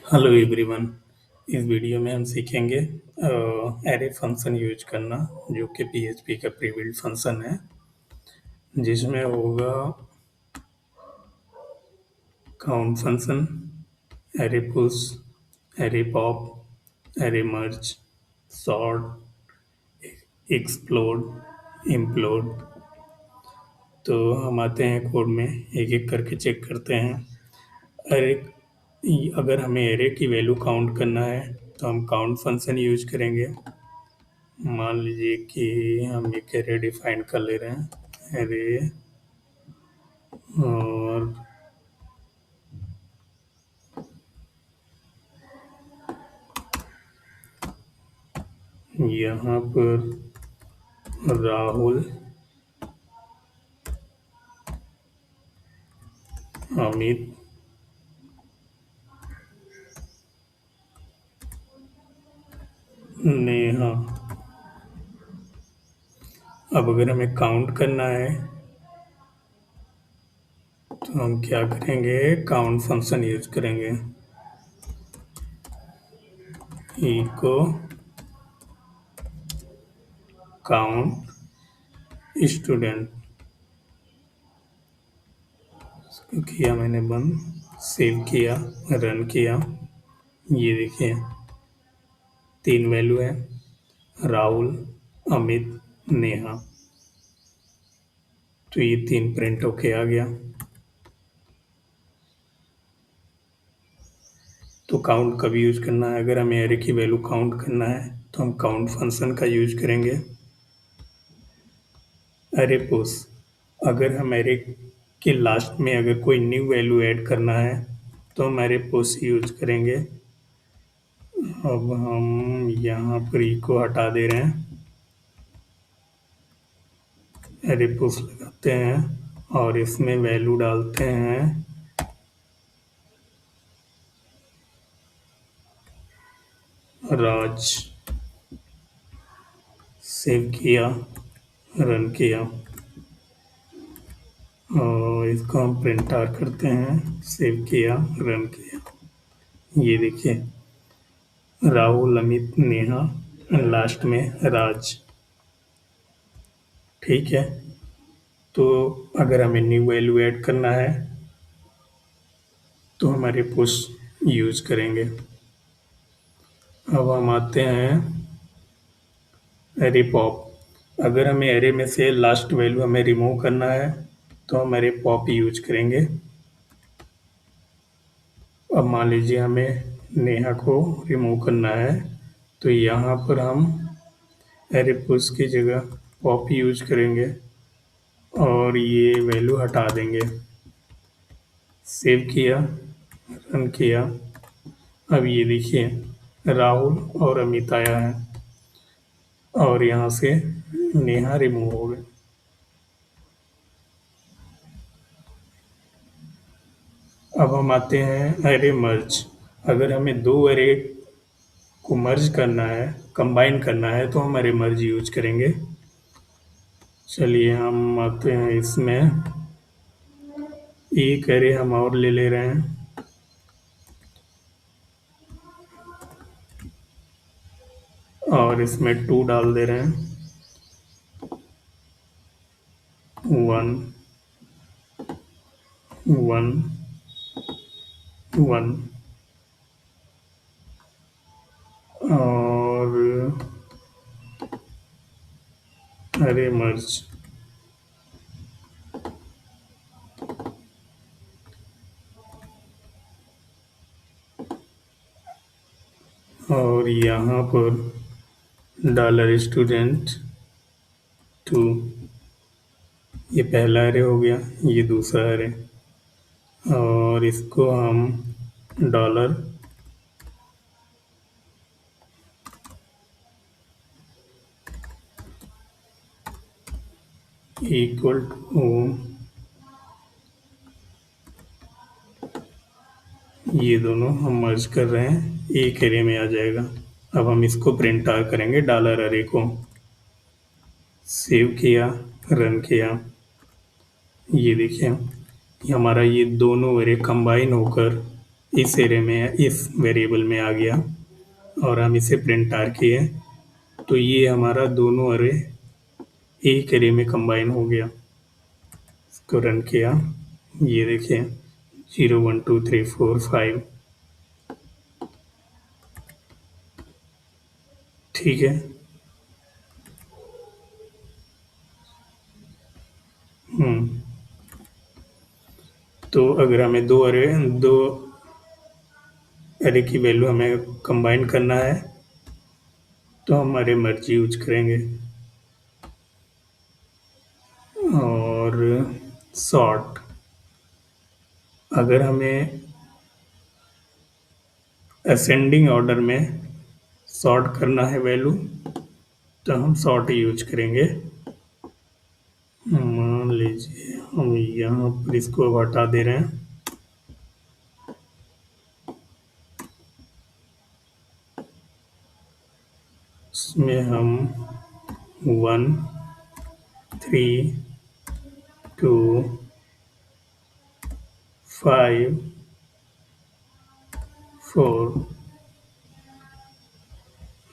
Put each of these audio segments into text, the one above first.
Hello everyone. इस video में हम सीखेंगे एरे फंक्शन यूज करना, जो कि पीएचपी का प्री-बिल्ट फंक्शन है, जिसमें होगा count function, array push, array pop, array merge, sort, explode, implode. तो हम आते हैं कोड में, एक एक करके चेक करते हैं। एरे अगर हमें एरे की वैल्यू काउंट करना है तो हम काउंट फंक्शन यूज करेंगे। मान लीजिए कि हम एक एरे डिफाइन कर ले रहे हैं, एरे, और यहाँ पर राहुल, अमित, नेहा। अब अगर हमें काउंट करना है तो हम क्या करेंगे, काउंट फंक्शन यूज करेंगे। इको काउंट स्टूडेंट, इसको किया मैंने बंद, सेव किया, रन किया। ये देखिए 3 वैल्यू है, राहुल, अमित, नेहा। तो ये 3 प्रिंट होके आ गया। तो काउंट कब यूज करना है, अगर हमें एरे की वैल्यू काउंट करना है तो हम काउंट फंक्शन का यूज करेंगे। एरे पुश, अगर हम एरे के लास्ट में अगर कोई न्यू वैल्यू ऐड करना है तो हम एरे पुश यूज करेंगे। अब हम यहाँ पर ई को हटा दे रहे हैं, एरे पुश लगाते हैं और इसमें वैल्यू डालते हैं राज। सेव किया, रन किया, और इसको हम प्रिंट आर करते हैं। सेव किया, रन किया। ये देखिए राहुल, अमित, नेहा, लास्ट में राज। ठीक है, तो अगर हमें न्यू वैल्यू ऐड करना है तो हमारे पुश यूज करेंगे। अब हम आते हैं एरे पॉप, अगर हमें एरे में से लास्ट वैल्यू हमें रिमूव करना है तो हम एरे पॉप यूज करेंगे। अब मान लीजिए हमें नेहा को रिमूव करना है तो यहाँ पर हम एरे पुश की जगह पॉप यूज करेंगे और ये वैल्यू हटा देंगे। सेव किया, रन किया। अब ये देखिए राहुल और अमित आया है और यहाँ से नेहा रिमूव हो गए। अब हम आते हैं एरे मर्ज, अगर हमें 2 एरे को मर्ज करना है, कंबाइन करना है, तो हम एरे मर्ज यूज करेंगे। चलिए हम आते हैं इसमें, एक एरे हम और ले ले रहे हैं और इसमें 2 डाल दे रहे हैं, 1 1 1, और एरे मर्ज। और यहाँ पर डॉलर स्टूडेंट 2, ये पहला एरे हो गया, ये दूसरा एरे, और इसको हम डॉलर इक्वल टू, ये दोनों हम मर्ज कर रहे हैं, एक एरे में आ जाएगा। अब हम इसको प्रिंट आर करेंगे, डॉलर एरे को। सेव किया, रन किया। ये देखिए ये हमारा ये दोनों एरे कंबाइन होकर इस एरे में इस वेरिएबल में आ गया और हम इसे प्रिंट आर किए तो ये हमारा दोनों अरे एक एरे में कंबाइन हो गया। इसको रन किया, ये देखिए 0 1 2 3 4 5। ठीक है। हम्म तो अगर हमें दो अरे की वैल्यू हमें कंबाइन करना है तो हम अरे मर्ज यूज करेंगे। और सॉर्ट, अगर हमें असेंडिंग ऑर्डर में सॉर्ट करना है वैल्यू तो हम सॉर्ट यूज करेंगे। मान लीजिए हम यहाँ पर इसको हटा दे रहे हैं। इसमें हम 1 3 2 5 4,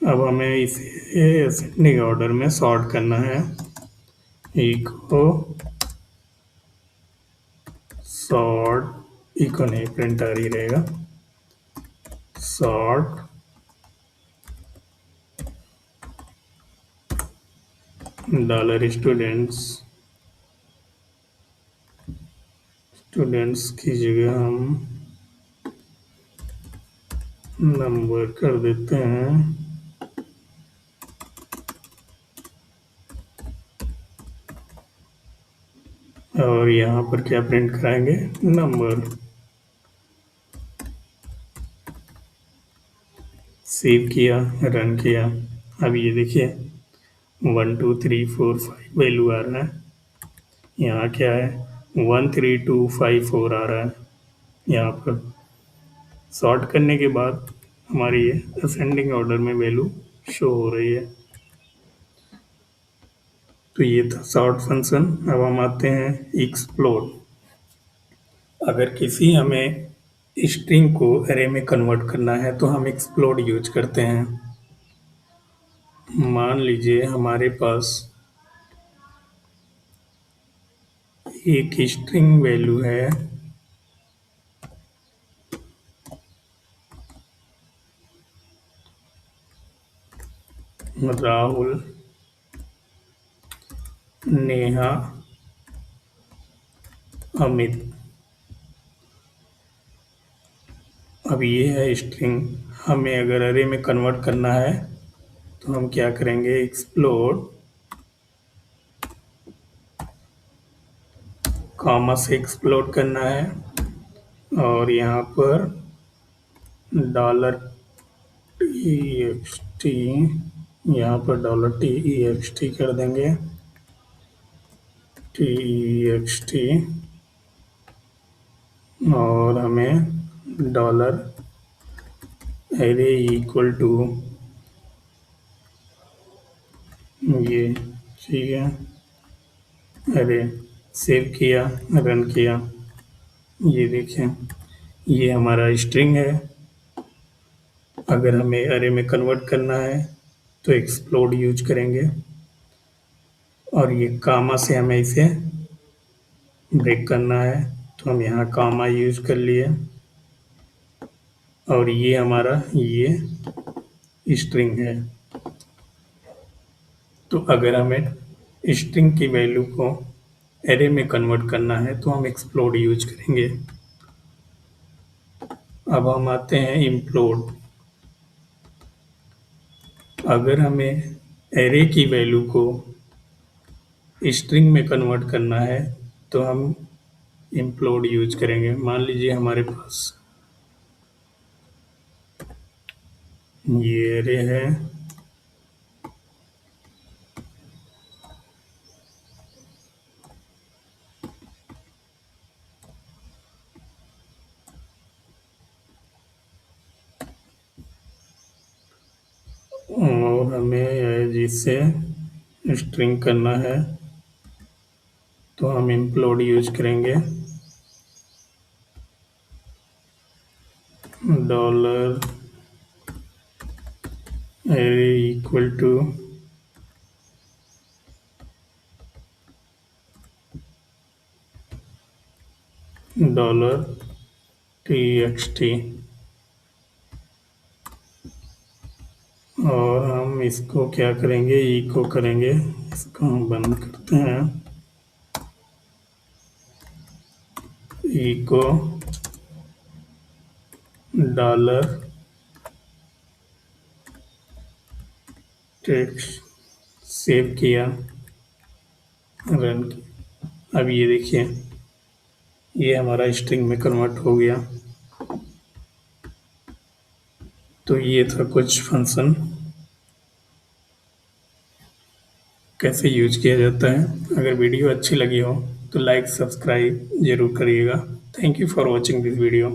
अब हमें इसे असेंडिंग ऑर्डर में सॉर्ट करना है। इको सॉर्ट, इको नहीं प्रिंटर ही रहेगा, सॉर्ट डॉलर स्टूडेंट्स की जगह हम नंबर कर देते हैं। और यहाँ पर क्या प्रिंट कराएंगे, नंबर। सेव किया, रन किया। अब ये देखिए 1 2 3 4 5 वैल्यू आ रहा है। यहाँ क्या है 1 3 2 5 4 आ रहा है। यहाँ पर सॉर्ट करने के बाद हमारी ये असेंडिंग ऑर्डर में वैल्यू शो हो रही है। तो ये था सॉर्ट फंक्शन। अब हम आते हैं एक्सप्लोड। अगर किसी हमें स्ट्रिंग को अरे में कन्वर्ट करना है तो हम एक्सप्लोड यूज करते हैं। मान लीजिए हमारे पास एक स्ट्रिंग वैल्यू है राहुल, नेहा, अमित। अब ये है स्ट्रिंग, हमें अगर अरे में कन्वर्ट करना है तो हम क्या करेंगे, एक्सप्लोड कॉमा से एक्सप्लोड करना है और यहाँ पर डॉलर टी एक्स टी, यहाँ पर dollar T E x T कर देंगे, टी ई एक्स टी। और हमें डॉलर एरे इक्वल टू ये, ठीक है, अरे सेव किया, रन किया। ये देखें ये हमारा स्ट्रिंग है। अगर हमें अरे में कन्वर्ट करना है तो एक्सप्लोड यूज करेंगे और ये कामा से हमें इसे ब्रेक करना है तो हम यहाँ कामा यूज कर लिए और ये हमारा ये स्ट्रिंग है। तो अगर हमें स्ट्रिंग की वैल्यू को एरे में कन्वर्ट करना है तो हम एक्सप्लोड यूज करेंगे। अब हम आते हैं इम्प्लोड। अगर हमें एरे की वैल्यू को स्ट्रिंग में कन्वर्ट करना है तो हम इम्प्लोड यूज करेंगे। मान लीजिए हमारे पास ये एरे है और हमें जिससे स्ट्रिंग करना है तो हम इम्प्लोड यूज करेंगे। Dollar array equal to dollar T और हम इसको क्या करेंगे, इको करेंगे, इसको हम बंद करते हैं। इको डॉलर टेक्स्ट सेव किया, रन किया। अब ये देखिए, ये हमारा स्ट्रिंग में कन्वर्ट हो गया। तो ये था कुछ फंक्शन कैसे यूज किया जाता है। अगर वीडियो अच्छी लगी हो तो लाइक सब्सक्राइब जरूर करिएगा। Thank you for watching this video.